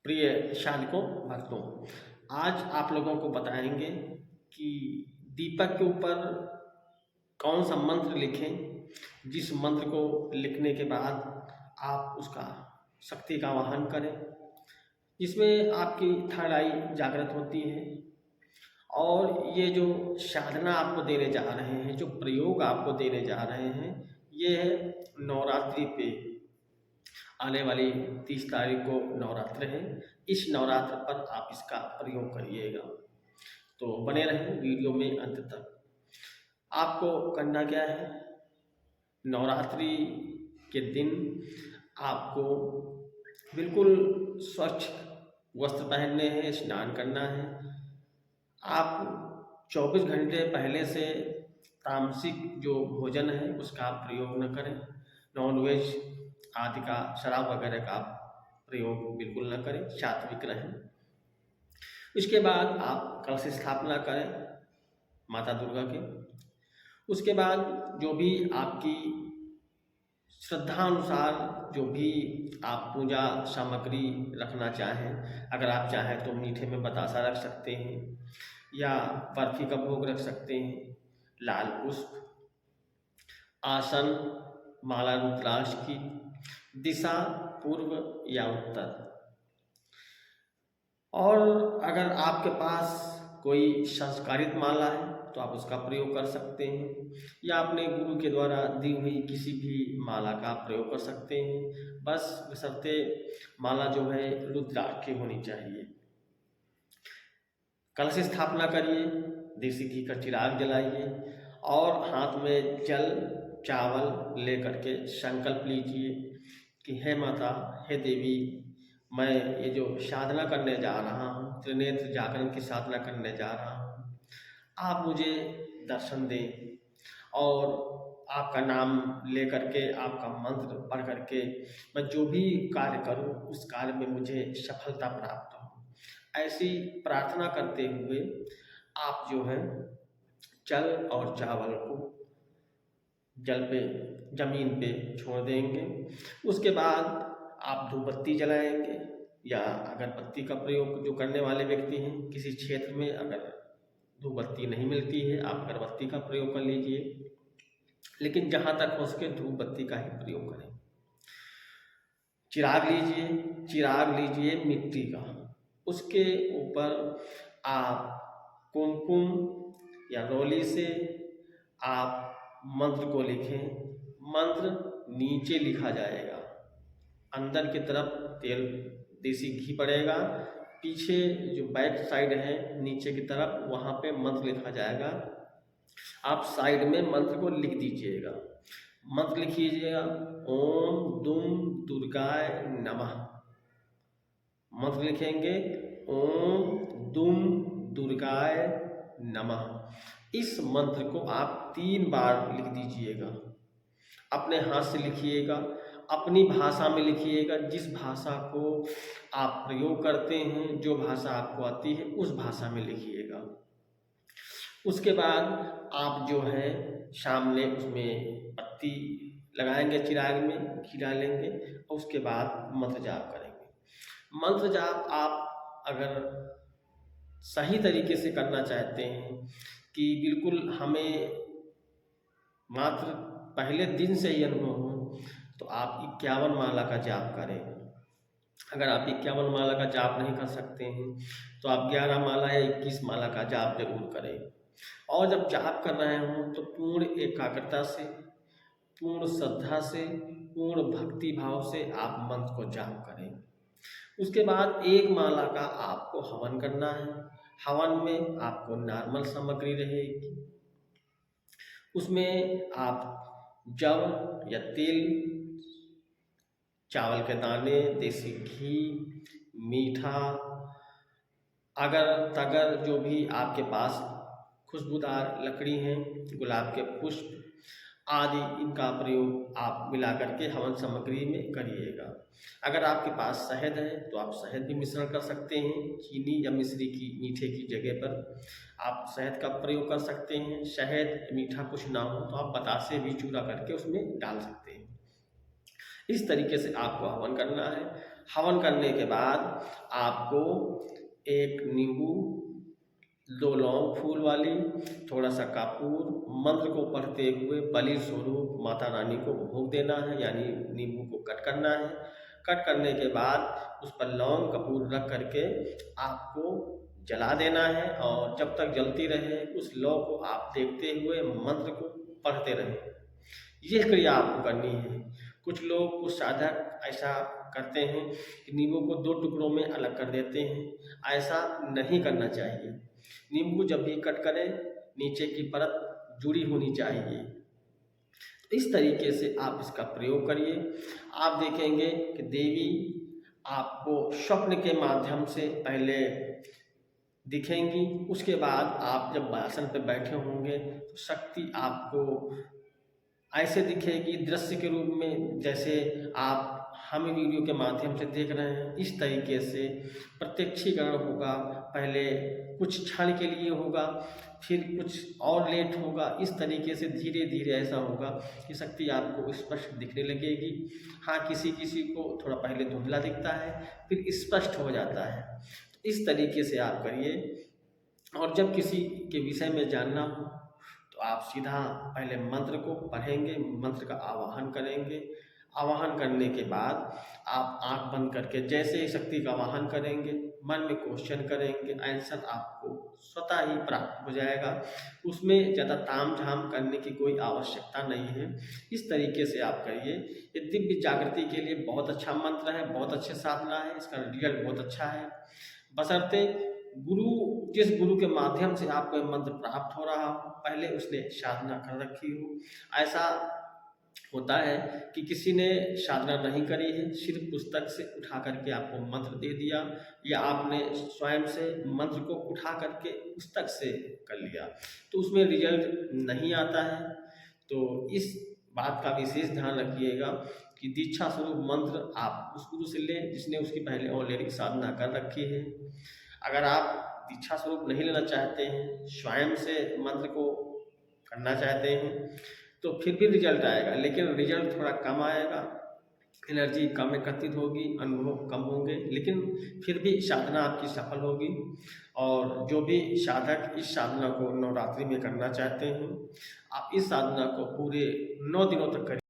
प्रिय साधकों भक्तों, आज आप लोगों को बताएंगे कि दीपक के ऊपर कौन सा मंत्र लिखें जिस मंत्र को लिखने के बाद आप उसका शक्ति का आवाहन करें, जिसमें आपकी थर्ड आई जागृत होती है। और ये जो साधना आपको देने जा रहे हैं, जो प्रयोग आपको देने जा रहे हैं, ये है नवरात्रि पे आने वाली 30 तारीख को नवरात्र है। इस नवरात्र पर आप इसका प्रयोग करिएगा, तो बने रहें वीडियो में अंत तक। आपको करना क्या है, नवरात्रि के दिन आपको बिल्कुल स्वच्छ वस्त्र पहनने हैं, स्नान करना है। आप 24 घंटे पहले से तामसिक जो भोजन है उसका आप प्रयोग न करें। नॉनवेज आदि का, शराब वगैरह का प्रयोग बिल्कुल न करें, सात्विक रहें। उसके बाद आप कलश स्थापना करें माता दुर्गा के। उसके बाद जो भी आपकी श्रद्धानुसार जो भी आप पूजा सामग्री रखना चाहें, अगर आप चाहें तो मीठे में बतासा रख सकते हैं या बर्फी का भोग रख सकते हैं, लाल पुष्प, आसन, माला रुद्राक्ष की, दिशा पूर्व या उत्तर। और अगर आपके पास कोई संस्कारित माला है तो आप उसका प्रयोग कर सकते हैं, या अपने गुरु के द्वारा दी हुई किसी भी माला का प्रयोग कर सकते हैं। बस बशर्ते माला जो है रुद्राक्ष की होनी चाहिए। कलश स्थापना करिए, देसी घी का चिराग जलाइए और हाथ में जल चावल लेकर के संकल्प लीजिए कि हे माता, हे देवी, मैं ये जो साधना करने जा रहा हूँ, त्रिनेत्र जागरण की साधना करने जा रहा हूँ, आप मुझे दर्शन दें और आपका नाम ले करके, आपका मंत्र पढ़ करके मैं जो भी कार्य करूँ उस कार्य में मुझे सफलता प्राप्त हो। ऐसी प्रार्थना करते हुए आप जो है जल और चावल को जल पे, जमीन पे छोड़ देंगे। उसके बाद आप धूपबत्ती जलाएंगे, या अगरबत्ती का प्रयोग जो करने वाले व्यक्ति हैं, किसी क्षेत्र में अगर धूपबत्ती नहीं मिलती है आप अगरबत्ती का प्रयोग कर लीजिए, लेकिन जहाँ तक हो सके धूपबत्ती का ही प्रयोग करें। चिराग लीजिए मिट्टी का, उसके ऊपर आप कुमकुम या रोली से आप मंत्र को लिखें। मंत्र नीचे लिखा जाएगा, अंदर की तरफ तेल देसी घी पड़ेगा, पीछे जो बैक साइड है नीचे की तरफ वहाँ पे मंत्र लिखा जाएगा। आप साइड में मंत्र को लिख दीजिएगा। मंत्र लिखिएगा, ओम दुम दुर्गाय नमः। मंत्र लिखेंगे ओम दुम दुर्गाय नमः। इस मंत्र को आप 3 बार लिख दीजिएगा। अपने हाथ से लिखिएगा, अपनी भाषा में लिखिएगा, जिस भाषा को आप प्रयोग करते हैं, जो भाषा आपको आती है उस भाषा में लिखिएगा। उसके बाद आप जो है सामने उसमें पत्ती लगाएंगे, चिराग में घी डालेंगे और उसके बाद मंत्र जाप करेंगे। मंत्र जाप आप अगर सही तरीके से करना चाहते हैं कि बिल्कुल हमें मात्र पहले दिन से ही अनुभव हो, तो आप 51 माला का जाप करें। अगर आप 51 माला का जाप नहीं कर सकते हैं तो आप 11 माला या 21 माला का जाप जरूर करें। और जब जाप कर रहे हों तो पूर्ण एकाग्रता से, पूर्ण श्रद्धा से, पूर्ण भक्ति भाव से आप मंत्र को जाप करें। उसके बाद 1 माला का आपको हवन करना है। हवन में आपको नॉर्मल सामग्री रहेगी, उसमें आप जव या तेल, चावल के दाने, देसी घी, मीठा, अगर तगर जो भी आपके पास खुशबूदार लकड़ी हैं, गुलाब के पुष्प आदि, इनका प्रयोग आप मिला करके हवन सामग्री में करिएगा। अगर आपके पास शहद है तो आप शहद भी मिश्रण कर सकते हैं। चीनी या मिश्री की, मीठे की जगह पर आप शहद का प्रयोग कर सकते हैं। शहद मीठा कुछ ना हो तो आप बतासे भी चूरा करके उसमें डाल सकते हैं। इस तरीके से आपको हवन करना है। हवन करने के बाद आपको एक नींबू, 2 लौंग फूल वाली, थोड़ा सा कपूर, मंत्र को पढ़ते हुए बलि स्वरूप माता रानी को भोग देना है, यानी नींबू को कट करना है। कट करने के बाद उस पर लौंग कपूर रख करके आपको जला देना है, और जब तक जलती रहे उस लौ को आप देखते हुए मंत्र को पढ़ते रहें। ये क्रिया आपको करनी है। कुछ लोग, कुछ साधक ऐसा करते हैं कि नींबू को 2 टुकड़ों में अलग कर देते हैं। ऐसा नहीं करना चाहिए। नींबू जब भी कट करें, नीचे की परत जुड़ी होनी चाहिए। तो इस तरीके से आप इसका प्रयोग करिए। आप देखेंगे कि देवी आपको स्वप्न के माध्यम से पहले दिखेंगी, उसके बाद आप जब आसन पर बैठे होंगे तो शक्ति आपको ऐसे दिखेगी दृश्य के रूप में, जैसे आप हमें वीडियो के माध्यम से देख रहे हैं। इस तरीके से प्रत्यक्षीकरण होगा। पहले कुछ क्षण के लिए होगा, फिर कुछ और लेट होगा। इस तरीके से धीरे धीरे ऐसा होगा कि शक्ति आपको स्पष्ट दिखने लगेगी। हाँ, किसी किसी को थोड़ा पहले धुंधला दिखता है, फिर स्पष्ट हो जाता है। तो इस तरीके से आप करिए। और जब किसी के विषय में जानना हो तो आप सीधा पहले मंत्र को पढ़ेंगे, मंत्र का आवाहन करेंगे। आवाहन करने के बाद आप आंख बंद करके जैसे ही शक्ति का आवाहन करेंगे, मन में क्वेश्चन करेंगे, आंसर आपको स्वतः ही प्राप्त हो जाएगा। उसमें ज़्यादा ताम-झाम करने की कोई आवश्यकता नहीं है। इस तरीके से आप करिए। ये दिव्य जागृति के लिए बहुत अच्छा मंत्र है, बहुत अच्छी साधना है, इसका रिजल्ट बहुत अच्छा है। बशर्ते जिस गुरु के माध्यम से आपको ये मंत्र प्राप्त हो रहा हो, पहले उसने साधना कर रखी हो। ऐसा होता है कि किसी ने साधना नहीं करी है, सिर्फ पुस्तक से उठा करके आपको मंत्र दे दिया, या आपने स्वयं से मंत्र को उठा करके पुस्तक से कर लिया, तो उसमें रिजल्ट नहीं आता है। तो इस बात का विशेष ध्यान रखिएगा कि दीक्षा स्वरूप मंत्र आप उस गुरु से लें जिसने उसकी पहले ऑलरेडी साधना कर रखी है। अगर आप दीक्षा स्वरूप नहीं लेना चाहते हैं, स्वयं से मंत्र को करना चाहते हैं, तो फिर भी रिजल्ट आएगा, लेकिन रिजल्ट थोड़ा कम आएगा, एनर्जी कम एकत्रित होगी, अनुभव कम होंगे, लेकिन फिर भी साधना आपकी सफल होगी। और जो भी साधक इस साधना को नवरात्रि में करना चाहते हैं, आप इस साधना को पूरे 9 दिनों तक करें।